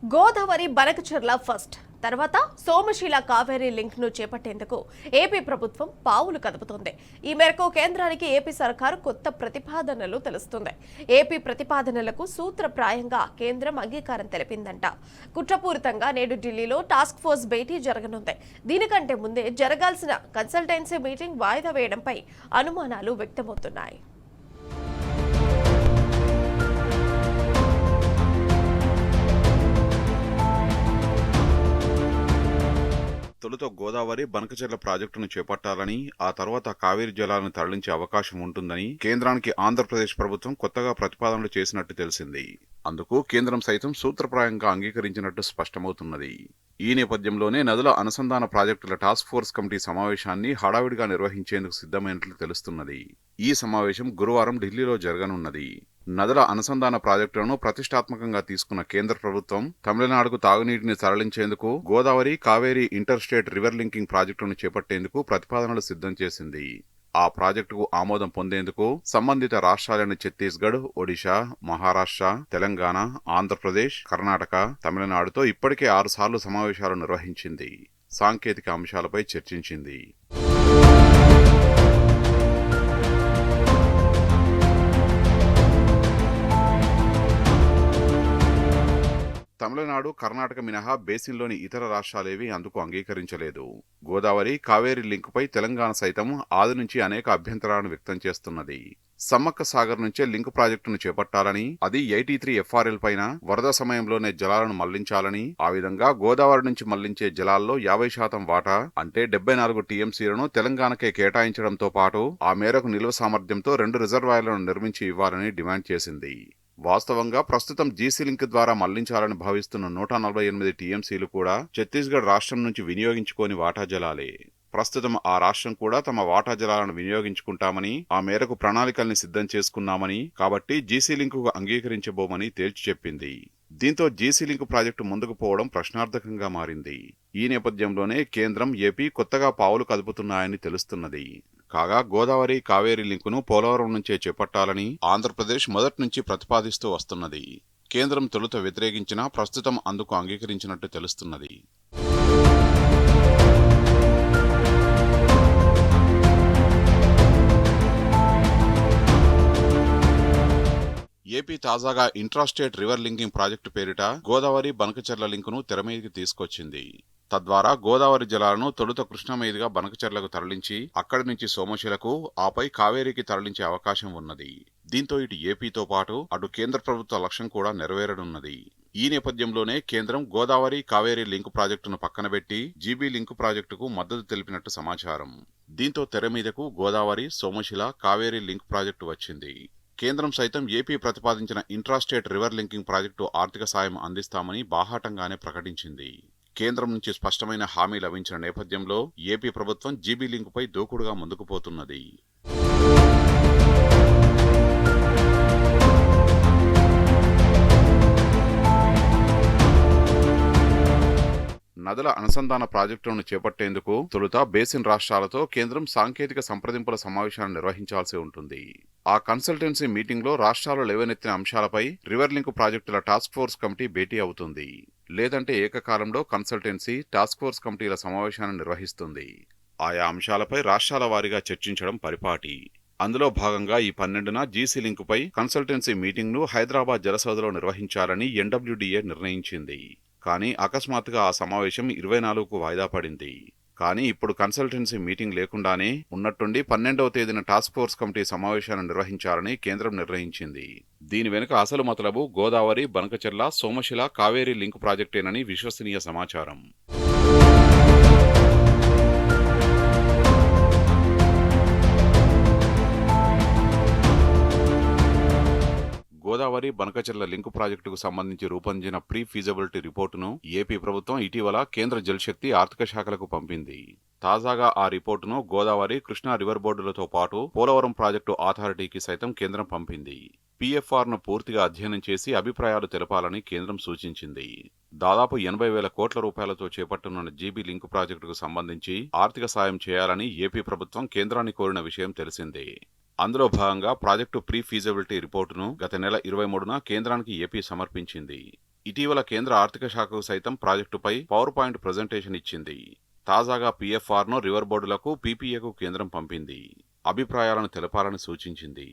Godavari Banakacherla first తర్వాత Somasila Kaveri link ను చేపట్టేందుకు ఏపీ ప్రభుత్వం పావులు కదుపుతోంది. ఈ మేరకు కేంద్రానికి ఏపీ సర్కారు కొత్త ప్రతిపాదనలు తెలుస్తుంది. ఏపీ ప్రతిపాదనలకు సూత్రప్రాయంగా కేంద్రం అంగీకారం తెలిపిందంట. కుట్రపూరితంగా నేడు ఢిల్లీలో టాస్క్ ఫోర్స్ భేటీ జరగనుంది. దీనికంటే ముందే జరగాల్సిన కన్సల్టెన్సీ మీటింగ్ వాయిదా వేయడంపై అనుమానాలు వ్యక్తమవుతున్నాయి. తొలుత గోదావరి బనకచెర్ల ప్రాజెక్టును చేపట్టాలని, ఆ తర్వాత కావేరీ జలాలను తరలించే అవకాశం ఉంటుందని కేంద్రానికి ఆంధ్రప్రదేశ్ ప్రభుత్వం కొత్తగా ప్రతిపాదనలు చేసినట్టు తెలిసింది. అందుకు కేంద్రం సైతం సూత్రప్రాయంగా అంగీకరించినట్టు స్పష్టమవుతున్నది. ఈ నేపథ్యంలోనే నదుల అనుసంధాన ప్రాజెక్టుల టాస్క్ ఫోర్స్ కమిటీ సమావేశాన్ని హడావిడిగా నిర్వహించేందుకు సిద్ధమైనట్లు తెలుస్తున్నది. ఈ సమావేశం గురువారం ఢిల్లీలో జరగనున్నది. నదుల అనుసంధాన ప్రాజెక్టులను ప్రతిష్టాత్మకంగా తీసుకున్న కేంద్ర ప్రభుత్వం తమిళనాడుకు తాగునీటిని తరలించేందుకు Godavari Kaveri inter state river linking ప్రాజెక్టును చేపట్టేందుకు ప్రతిపాదనలు సిద్ధం చేసింది. ఆ ప్రాజెక్టుకు ఆమోదం పొందేందుకు సంబంధిత రాష్ట్రాలైన ఛత్తీస్గఢ్, ఒడిశా, మహారాష్ట్ర, తెలంగాణ, ఆంధ్రప్రదేశ్, కర్ణాటక, తమిళనాడుతో ఇప్పటికే 6 సార్లు సమావేశాలు నిర్వహించింది. సాంకేతిక అంశాలపై చర్చించింది. తమిళనాడు, కర్ణాటక మినహా బేసిన్లోని ఇతర రాష్ట్రాలేవీ అందుకు అంగీకరించలేదు. గోదావరి, కావేరీ లింకుపై తెలంగాణ సైతం ఆది నుంచి అనేక అభ్యంతరాలను వ్యక్తం చేస్తున్నది. సమ్మక్క సాగర్ నుంచే లింక్ ప్రాజెక్టును చేపట్టాలని, అది 83 FRL పైన వరద సమయంలోనే జలాలను మళ్లించాలని, ఆ విధంగా గోదావరి నుంచి మళ్లించే జలాల్లో 50% వాటా అంటే 74 TMCలను తెలంగాణకే కేటాయించడంతో పాటు ఆ మేరకు నిల్వ సామర్థ్యంతో 2 రిజర్వాయర్లను నిర్మించి ఇవ్వాలని డిమాండ్ చేసింది. వాస్తవంగా ప్రస్తుతం జీసీ లింక్ ద్వారా మళ్లించాలని భావిస్తున్న 148 TMCలు కూడా ఛత్తీస్గఢ్ రాష్ట్రం నుంచి వినియోగించుకోని వాటా జలాలే. ప్రస్తుతం ఆ రాష్ట్రం కూడా తమ వాటా జలాలను వినియోగించుకుంటామని, ఆ మేరకు ప్రణాళికల్ని సిద్ధం చేసుకున్నామని, కాబట్టి జీసీ లింకుకు అంగీకరించబోమని తేల్చి చెప్పింది. దీంతో జీసీ లింక్ ప్రాజెక్టు ముందుకు పోవడం ప్రశ్నార్థకంగా మారింది. ఈ నేపథ్యంలోనే కేంద్రం, ఏపీ కొత్తగా పావులు కదుపుతున్నాయని తెలుస్తున్నది. కాగా గోదావరి, కావేరీ లింకును పోలవరం నుంచే చేపట్టాలని ఆంధ్రప్రదేశ్ మొదటి నుంచి ప్రతిపాదిస్తూ వస్తున్నది. కేంద్రం తొలుత వ్యతిరేకించినా ప్రస్తుతం అందుకు అంగీకరించినట్టు తెలుస్తున్నది. ఏపీ తాజాగా ఇంట్రాస్టేట్ రివర్ లింకింగ్ ప్రాజెక్టు పేరిట గోదావరి బనకచెర్ల లింకును తెరమీదికి తీసుకొచ్చింది. తద్వారా గోదావరి జలాలను తొలుత కృష్ణా మీదుగా బనకచెర్లకు తరలించి అక్కడి నుంచి సోమశిలకు, ఆపై కావేరీకి తరలించే అవకాశం ఉన్నది. దీంతో ఇటు ఏపీతో పాటు అటు కేంద్ర ప్రభుత్వ లక్ష్యం కూడా నెరవేరనున్నది. ఈ నేపథ్యంలోనే కేంద్రం గోదావరి, కావేరీ లింకు ప్రాజెక్టును పక్కనబెట్టి జీబీ లింకు ప్రాజెక్టుకు మద్దతు తెలిపినట్టు సమాచారం. దీంతో తెర మీదకు గోదావరి, సోమశిల, కావేరీ లింక్ ప్రాజెక్టు వచ్చింది. కేంద్రం సైతం ఏపీ ప్రతిపాదించిన ఇంట్రాస్టేట్ రివర్ లింకింగ్ ప్రాజెక్టు ఆర్థిక సాయం అందిస్తామని బాహాటంగానే ప్రకటించింది. కేంద్రం నుంచి స్పష్టమైన హామీ లభించిన నేపథ్యంలో ఏపీ ప్రభుత్వం జీబీ లింకుపై దూకుడుగా ముందుకు పోతున్నది. నదుల అనుసంధాన ప్రాజెక్టులను చేపట్టేందుకు తొలుత బేసిన్ రాష్ట్రాలతో కేంద్రం సాంకేతిక సంప్రదింపుల సమావేశాన్ని నిర్వహించాల్సి ఉంటుంది. ఆ కన్సల్టెన్సీ మీటింగ్లో రాష్ట్రాలు లేవనెత్తిన అంశాలపై రివర్ లింక్ ప్రాజెక్టుల టాస్క్ ఫోర్స్ కమిటీ భేటీ అవుతుంది. లేదంటే ఏకకాలంలో కన్సల్టెన్సీ, టాస్క్ ఫోర్స్ కమిటీల సమావేశాన్ని నిర్వహిస్తుంది. ఆయా అంశాలపై రాష్ట్రాల వారీగా చర్చించడం పరిపాటి. అందులో భాగంగా ఈ 12న జీసీ లింకుపై కన్సల్టెన్సీ మీటింగ్ను హైదరాబాద్ జలసౌధలో నిర్వహించాలని NWDA నిర్ణయించింది. కానీ అకస్మాత్తుగా ఆ సమావేశం 24కు వాయిదా పడింది. కానీ ఇప్పుడు కన్సల్టెన్సీ మీటింగ్ లేకుండానే ఉన్నట్టుండి 12వ తేదీన టాస్క్ ఫోర్స్ కమిటీ సమావేశాన్ని నిర్వహించాలని కేంద్రం నిర్ణయించింది. దీని వెనుక అసలు మతలబు గోదావరి, బనకచెర్ల, సోమశిల, కావేరీ లింక్ ప్రాజెక్టేనని విశ్వసనీయ సమాచారం. గోదావరి, బనకచెర్ల లింకు ప్రాజెక్టుకు సంబంధించి రూపొందించిన ప్రీ ఫీజబిలిటీ రిపోర్టును ఏపీ ప్రభుత్వం ఇటీవల కేంద్ర జలశక్తి, ఆర్థిక శాఖలకు పంపింది. తాజాగా ఆ రిపోర్టును గోదావరి, కృష్ణా రివర్ బోర్డులతో పాటు పోలవరం ప్రాజెక్టు అథారిటీకి సైతం కేంద్రం పంపింది. PFRను పూర్తిగా అధ్యయనం చేసి అభిప్రాయాలు తెలపాలని కేంద్రం సూచించింది. దాదాపు 80,000 కోట్ల రూపాయలతో చేపట్టనున్న జీబీ లింకు ప్రాజెక్టుకు సంబంధించి ఆర్థిక సాయం చేయాలని ఏపీ ప్రభుత్వం కేంద్రాన్ని కోరిన విషయం తెలిసిందే. అందులో భాగంగా ప్రాజెక్టు ప్రీ ఫీజబిలిటీ రిపోర్టును గత నెల 23న కేంద్రానికి ఏపీ సమర్పించింది. ఇటీవల కేంద్ర ఆర్థిక శాఖకు సైతం ప్రాజెక్టుపై పవర్ పాయింట్ ప్రజెంటేషన్ ఇచ్చింది. తాజాగా పీఎఫ్ఆర్ను రివర్ బోర్డులకు, పీపీఏకు కేంద్రం పంపింది. అభిప్రాయాలను తెలపాలని సూచించింది.